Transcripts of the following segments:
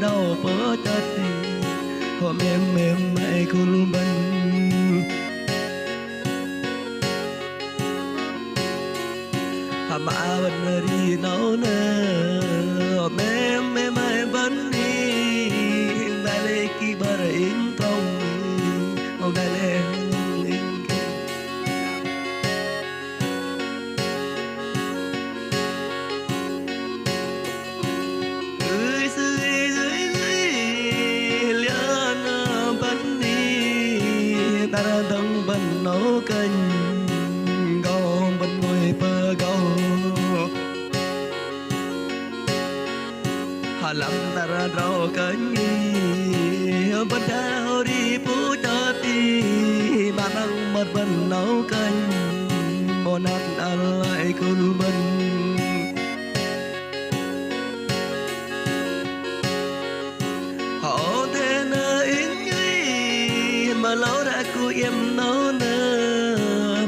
đau bỡ tật hôm em mãi cùng bên mà vẫn đi nấu nơ hôm em mãi vẫn đi đại lệ kỳ bờ in trong hôm đại lệ đông bên nấu canh gầu bên ngồi bờ gầu hà lâm ta ra rau canh bên thao đi phú cho ti bà đang một bên nấu canh một nát ăn lại cùng bên họ thế nơi mà lâu đã cô em nấu nơ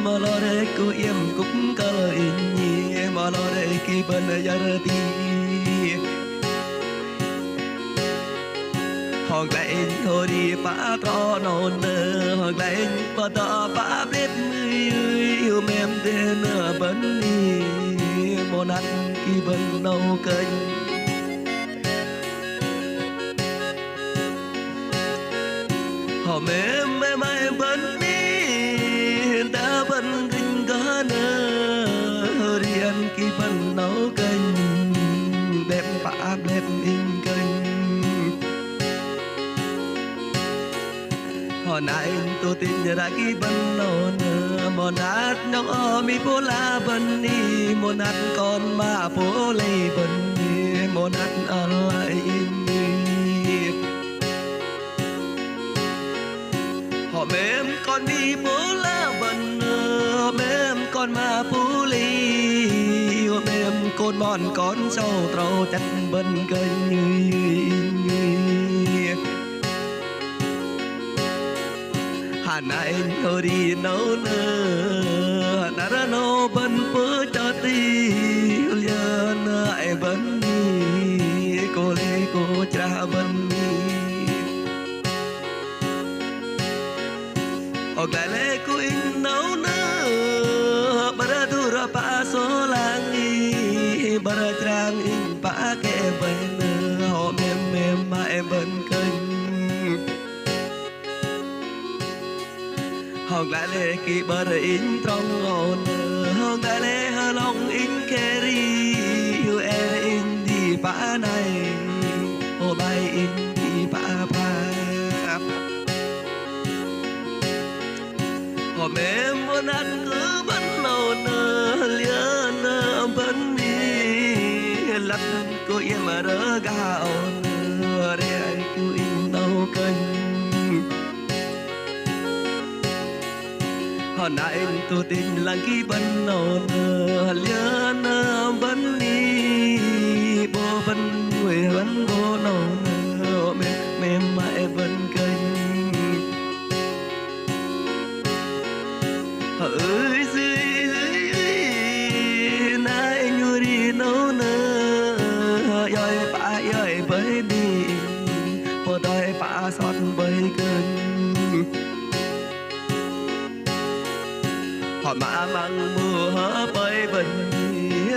mà lâu đã cô em cũng có lời nhẹ mà lâu đã khi bên giờ đi hoặc lại thôi đi phá to nôn nơ hoặc lại phá to phá bếp yêu em tên bên đi một nát khi bên nấu canh hôm em mãi vẫn đi ta vẫn kinh có nơ đi ăn khi vẫn nấu canh đẹp phá đẹp in canh hồi nãy tôi tin ra khi vẫn nấu nơ một nát nông mi phố la vẫn đi một nát con mà phố lây vẫn đi một nát ăn lại họ em con đi phố la vần hôm em con mà phú ly hôm em con mòn con sâu trâu chặt bên kênh hà nãy thôi đi nấu nơ đã ra nấu bên phố cho ti giờ lại vẫn đi cô lê cô cha bên hoặc lại lẽ cô in nấu nơ bà ra thu ra pa số lang y bà ra trang in pa kẹ về nơ hôm em mà em vẫn kênh hoặc lại lẽ kỳ bà ra in trong ngọn nơ hoặc lại lẽ hà lòng in kẹ ri yêu em in đi pa này hồ bay in đi pa pa hôm em muốn ăn cứ vẫn lâu nơ lia nơ vẫn đi lặt cô em mà đỡ gạo nơ để ai cô in nấu canh hồi nãy tôi tin là khi vẫn lâu nơ lia nơ vẫn đi bố vẫn người vẫn bố nấu nơ hôm em mãi vẫn canh ơi nãy như đi nấu nơ ơi phải ơi với đi một đôi phá xót với cơn họ mà mang mưa hớ bơi bình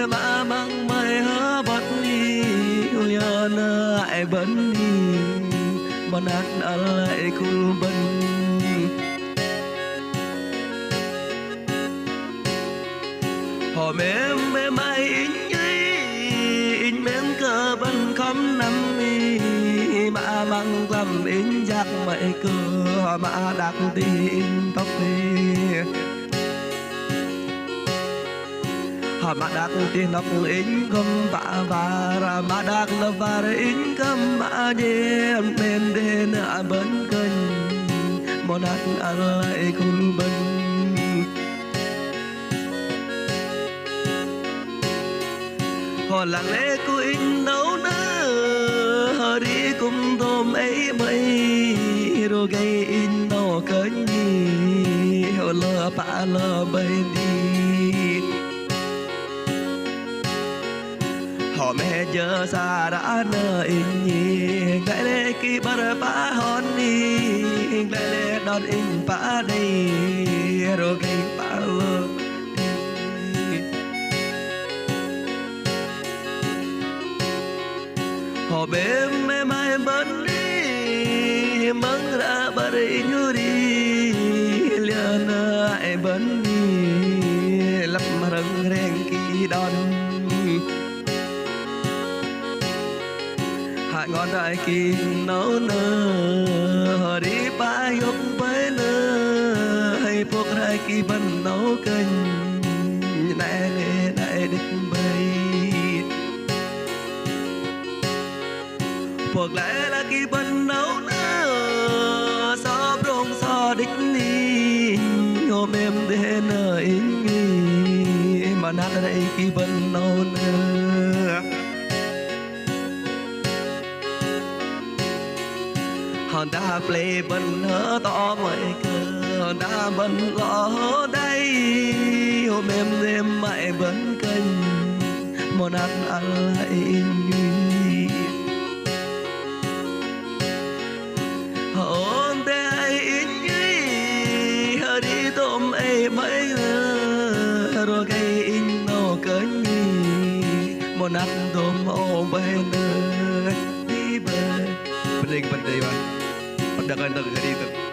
mà mang mây hớ bật đi nhớ nơ ai vẫn đi mà nát lại cùng bình hôm em mãi in mến cơ bên không năm mà mang làm in giặc mày cơ mà đặt tin tóc đi mà đặt tin tóc in không và ra mà đặt là và in không mà đêm bên đêm ở bên kênh một đặt ăn lại cùng bên họ lặng lẽ cô in nấu nơ họ đi cùng tôm ấy mây rồi gây in nấu cơn gì họ lơ pa lơ bay đi họ mẹ giờ xa đã nơi nhìn lại lệ kỳ bờ ba hòn đi lại lệ đón in ba đây rồi cái ba họ bên mẹ mai bên đi măng ra bờ đi như đi liền ai bên đi lấp rừng rèn kỳ đòn hạ ngọn đại kỳ nấu nơ đi ba dục với nơ hay buộc đại kỳ bần nấu canh đại lệ đại đích bay buộc lại là kỳ bần nấu nơ so rong so đích ni hôm em để nơ in mi mà nát đại kỳ bần nấu nơ hòn đá ple bần hở to mọi cơ hòn đá bần lọ đây hôm em mãi vẫn canh một ăn ăn lại hồn te ai in như hờ đi tôm ai mấy rồi cây in nô cơn một ăn tôm ôm bên đi bên penting penting bang. Padahal tak jadi itu.